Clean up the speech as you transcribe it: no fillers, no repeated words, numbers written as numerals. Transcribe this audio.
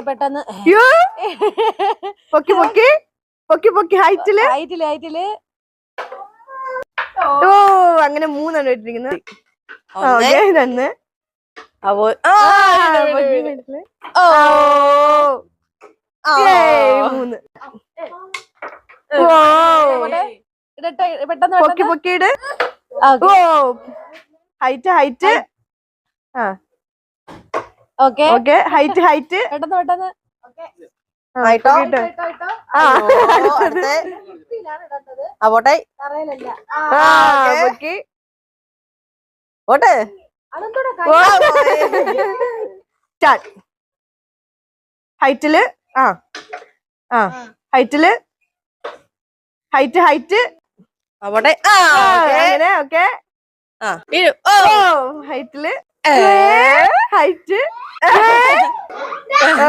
പെട്ടെന്ന് പൊക്കി പൊക്കി പൊക്കി പൊക്കി ഹൈറ്റില് ഹൈറ്റില് ഓ അങ്ങനെ 3 ഇട്ടിരിക്കുന്നത്. ഒന്ന് പെട്ടെന്ന് പൊക്കി പൊക്കിയിട്. ഓ ഹൈറ്റ് ഓക്കെ ഓക്കെ ഹൈറ്റ് പെട്ടെന്ന് ഹൈറ്റില് ഹൈറ്റില് ഹൈറ്റ് അങ്ങനെ ഓക്കെ ഹൈറ്റില് ഹൈറ്റ്